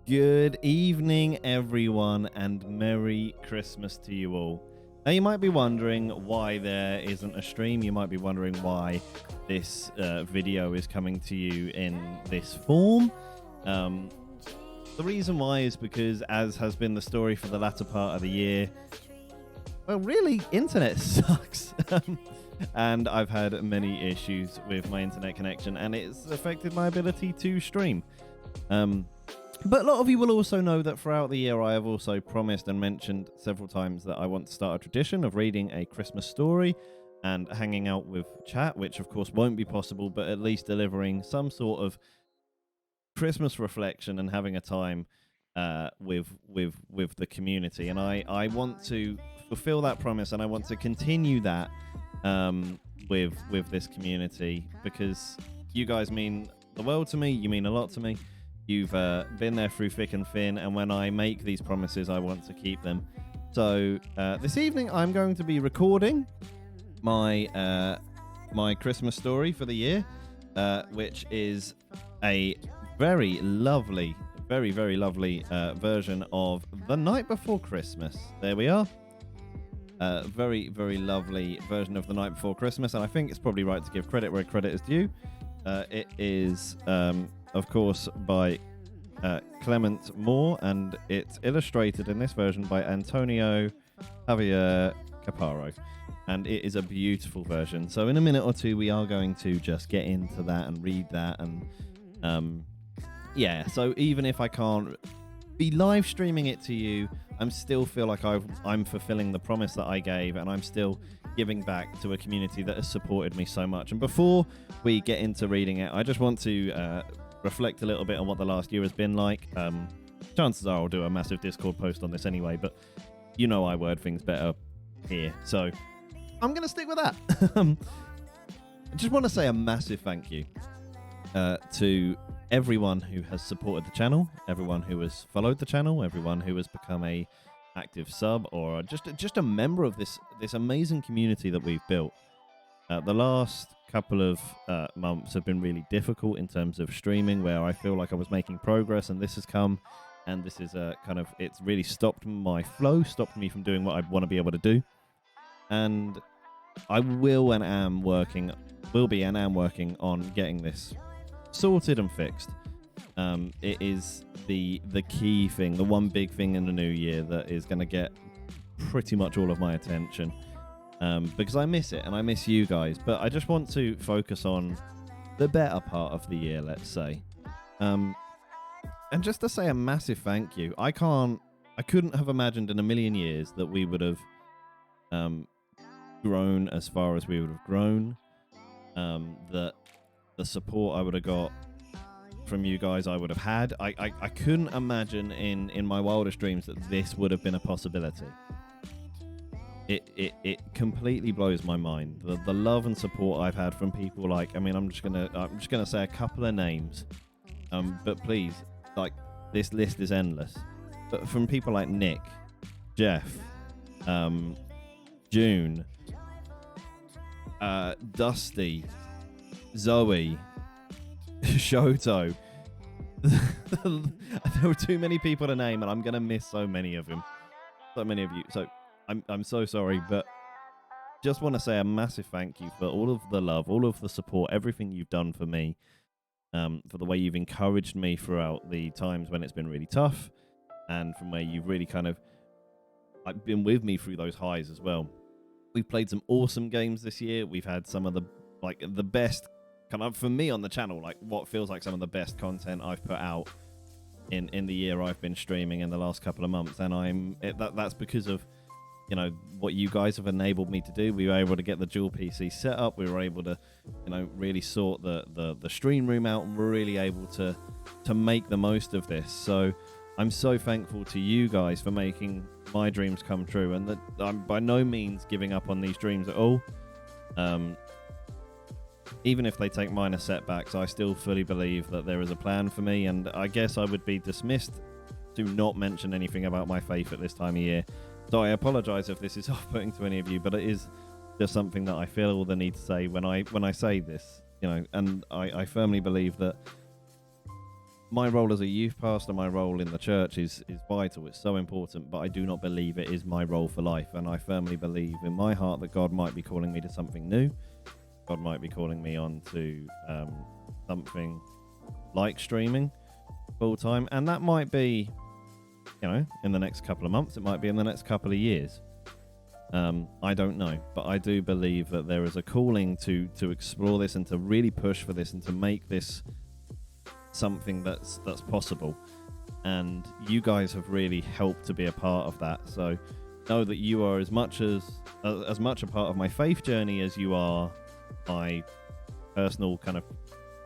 Good evening, everyone, and Merry Christmas to you all. Now, you might be wondering why there isn't a stream. You might be wondering why this video is coming to you in this form. The reason why is because, as has been the story for the latter part of the year, well, really, internet sucks. And I've had many issues with my internet connection, and it's affected my ability to stream. But a lot of you will also know that throughout the year I have also promised and mentioned several times that I want to start a tradition of reading a Christmas story and hanging out with chat, which of course won't be possible, but at least delivering some sort of Christmas reflection and having a time with the community. And I want to fulfill that promise, and I want to continue that with this community, because you guys mean the world to me. You mean a lot to me. You've been there through thick and thin, and when I make these promises, I want to keep them. So this evening, I'm going to be recording my my Christmas story for the year, which is a very lovely, very lovely version of The Night Before Christmas. There we are. Very lovely version of The Night Before Christmas, and I think it's probably right to give credit where credit is due. It is, of course, by Clement Moore, and it's illustrated in this version by Antonio Javier Caparo, and it is a beautiful version. So in a minute or two, we are going to just get into that and read that, and yeah. So even if I can't be live streaming it to you, I'm still feel like I'm fulfilling the promise that I gave, and I'm still giving back to a community that has supported me so much. And before we get into reading it, I just want to reflect a little bit on what the last year has been like. Chances are I'll do a massive Discord post on this anyway, but you know I word things better here, so I'm going to stick with that. I just want to say a massive thank you to everyone who has supported the channel, everyone who has followed the channel, everyone who has become a active sub or just a member of this amazing community that we've built. The last couple of months have been really difficult in terms of streaming, where I feel like I was making progress, and this has come, and this is it's really stopped my flow, stopped me from doing what I want to be able to do. And I will and am working on getting this sorted and fixed. It is the key thing, the one big thing in the new year that is going to get pretty much all of my attention, because I miss it and I miss you guys. But I just want to focus on the better part of the year, let's say, and just to say a massive thank you. I couldn't have imagined in a million years that we would have grown as far as we would have grown, that the support I would have got from you guys I would have had. I couldn't imagine in my wildest dreams that this would have been a possibility. It completely blows my mind, the love and support I've had from people like, I mean, I'm just gonna say a couple of names, but please, like, this list is endless, but from people like Nick, Jeff, June, Dusty, Zoe, Shoto. There were too many people to name, and I'm gonna miss so many of them, so many of you. So I'm so sorry, but just want to say a massive thank you for all of the love, all of the support, everything you've done for me, for the way you've encouraged me throughout the times when it's been really tough, and from where you've really kind of like been with me through those highs as well. We've played some awesome games this year. We've had some of the best kind of, for me on the channel, like what feels like some of the best content I've put out in the year I've been streaming in the last couple of months. And that's because of, you know, what you guys have enabled me to do. We were able to get the dual PC set up. We were able to, you know, really sort the stream room out, and we're really able to make the most of this. So I'm so thankful to you guys for making my dreams come true, and that I'm by no means giving up on these dreams at all. Even if they take minor setbacks, I still fully believe that there is a plan for me, and I guess I would be dismissed to not mention anything about my faith at this time of year. So I apologize if this is off-putting to any of you, but it is just something that I feel the need to say when I say this, you know. And I firmly believe that my role as a youth pastor, my role in the church is vital. It's so important, but I do not believe it is my role for life. And I firmly believe in my heart that God might be calling me to something new. God might be calling me on to something like streaming full time. And that might be, in the next couple of months. It might be in the next couple of years. I don't know, but I do believe that there is a calling to explore this and to really push for this and to make this something that's possible. And you guys have really helped to be a part of that. So know that you are as much a part of my faith journey as you are my personal kind of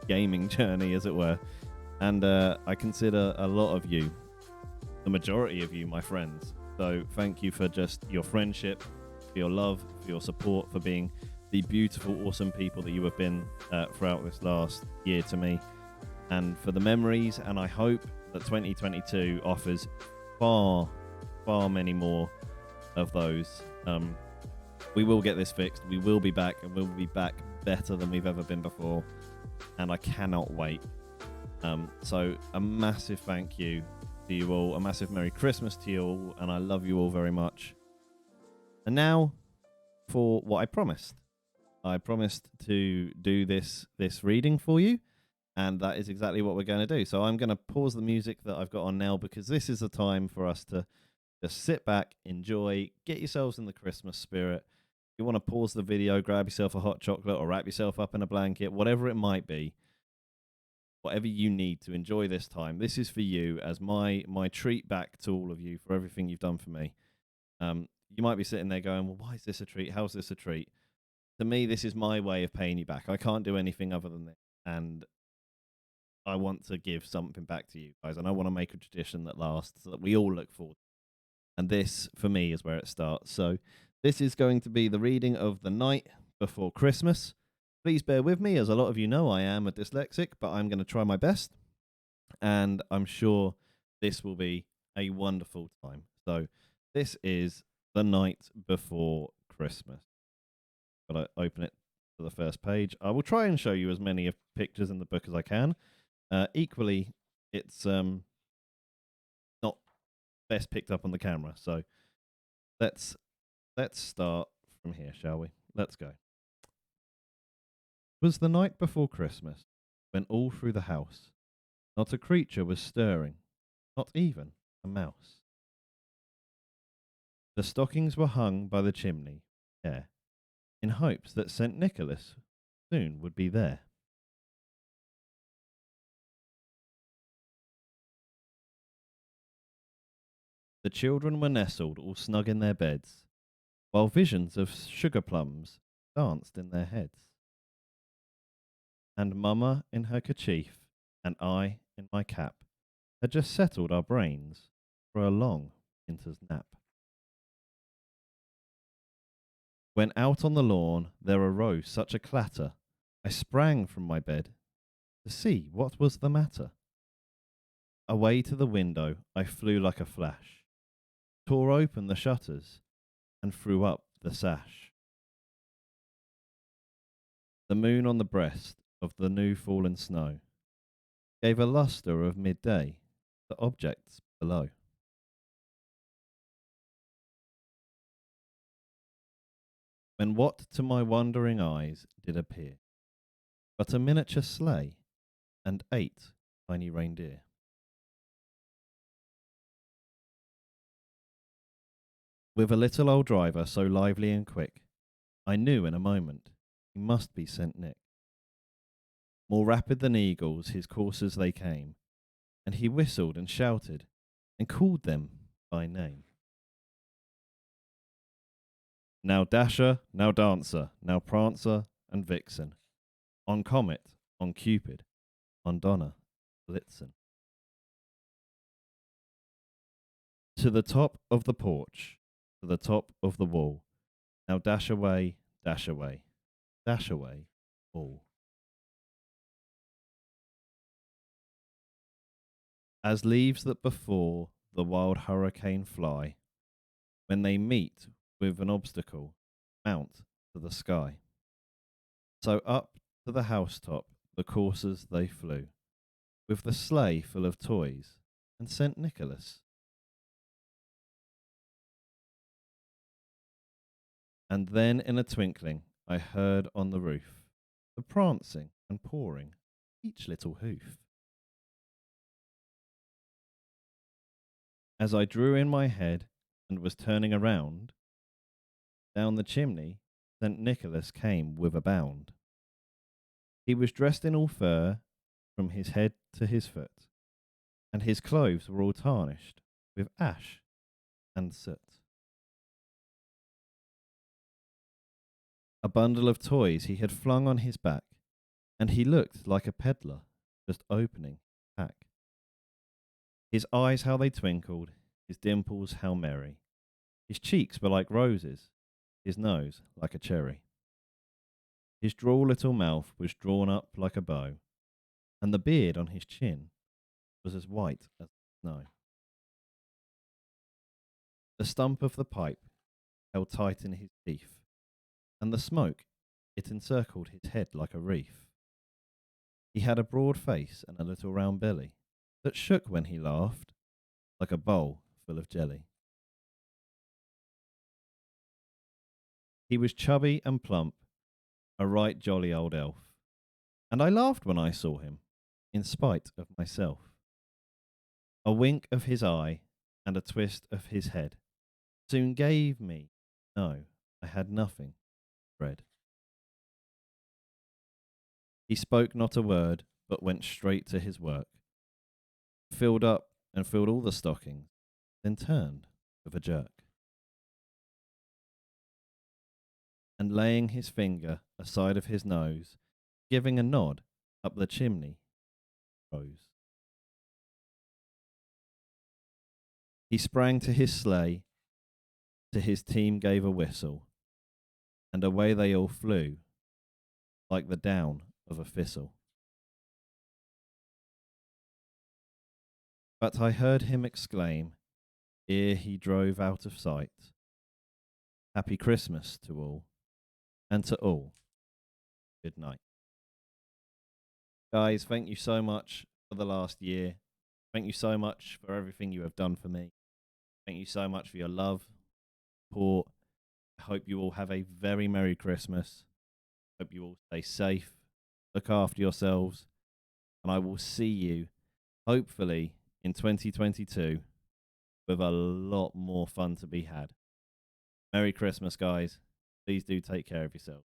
gaming journey, as it were. And I consider a lot of you, the majority of you, my friends. So thank you for just your friendship, for your love, for your support, for being the beautiful, awesome people that you have been throughout this last year to me, and for the memories. And I hope that 2022 offers far, far many more of those. We will get this fixed. We will be back, and we'll be back better than we've ever been before. And I cannot wait. So a massive thank you to you all, a massive Merry Christmas to you all, and I love you all very much. And now for what I promised. I promised to do this reading for you, and that is exactly what we're going to do. So I'm going to pause the music that I've got on now, because this is the time for us to just sit back, enjoy, get yourselves in the Christmas spirit. If you want to pause the video, grab yourself a hot chocolate or wrap yourself up in a blanket, whatever it might be. Whatever you need to enjoy this time, this is for you as my treat back to all of you for everything you've done for me. You might be sitting there going, well, why is this a treat? How's this a treat? To me, this is my way of paying you back. I can't do anything other than this. And I want to give something back to you guys. And I want to make a tradition that lasts, so that we all look forward to. And this, for me, is where it starts. So this is going to be the reading of The Night Before Christmas. Please bear with me. As a lot of you know, I am a dyslexic, but I'm going to try my best. And I'm sure this will be a wonderful time. So this is The Night Before Christmas. Got to open it to the first page. I will try and show you as many of pictures in the book as I can. Equally, it's not best picked up on the camera. So let's start from here, shall we? Let's go. It was the night before Christmas, when all through the house not a creature was stirring, not even a mouse. The stockings were hung by the chimney, in hopes that St. Nicholas soon would be there. The children were nestled all snug in their beds, while visions of sugar plums danced in their heads. And Mamma in her kerchief, and I in my cap, had just settled our brains for a long winter's nap. When out on the lawn there arose such a clatter, I sprang from my bed to see what was the matter. Away to the window I flew like a flash, tore open the shutters, and threw up the sash. The moon on the breast of the new fallen snow gave a lustre of midday to objects below. When what to my wondering eyes did appear but a miniature sleigh and 8 tiny reindeer. With a little old driver so lively and quick, I knew in a moment he must be St. Nick. More rapid than eagles his coursers they came, and he whistled and shouted and called them by name. Now Dasher, now Dancer, now Prancer and Vixen, on Comet, on Cupid, on Donner, Blitzen. To the top of the porch, to the top of the wall, now dash away, dash away, dash away, all. As leaves that before the wild hurricane fly, when they meet with an obstacle, mount to the sky. So up to the housetop the coursers they flew, with the sleigh full of toys and St. Nicholas. And then in a twinkling I heard on the roof the prancing and pawing each little hoof. As I drew in my head and was turning around, down the chimney St. Nicholas came with a bound. He was dressed in all fur from his head to his foot, and his clothes were all tarnished with ash and soot. A bundle of toys he had flung on his back, and he looked like a peddler just opening his pack. His eyes how they twinkled, his dimples how merry. His cheeks were like roses, his nose like a cherry. His droll little mouth was drawn up like a bow, and the beard on his chin was as white as snow. The stump of the pipe held tight in his teeth, and the smoke, it encircled his head like a wreath. He had a broad face and a little round belly that shook when he laughed like a bowl full of jelly. He was chubby and plump, a right jolly old elf, and I laughed when I saw him, in spite of myself. A wink of his eye and a twist of his head soon gave me, no, I had nothing, dread. He spoke not a word, but went straight to his work, filled up and filled all the stockings, then turned with a jerk. And laying his finger aside of his nose, giving a nod up the chimney, rose. He sprang to his sleigh, to his team gave a whistle, and away they all flew, like the down of a thistle. But I heard him exclaim, ere he drove out of sight, Happy Christmas to all, and to all, good night. Guys, thank you so much for the last year. Thank you so much for everything you have done for me. Thank you so much for your love, support. I hope you all have a very Merry Christmas. Hope you all stay safe, look after yourselves, and I will see you, hopefully, in 2022 with a lot more fun to be had. Merry Christmas, guys. Please do take care of yourselves.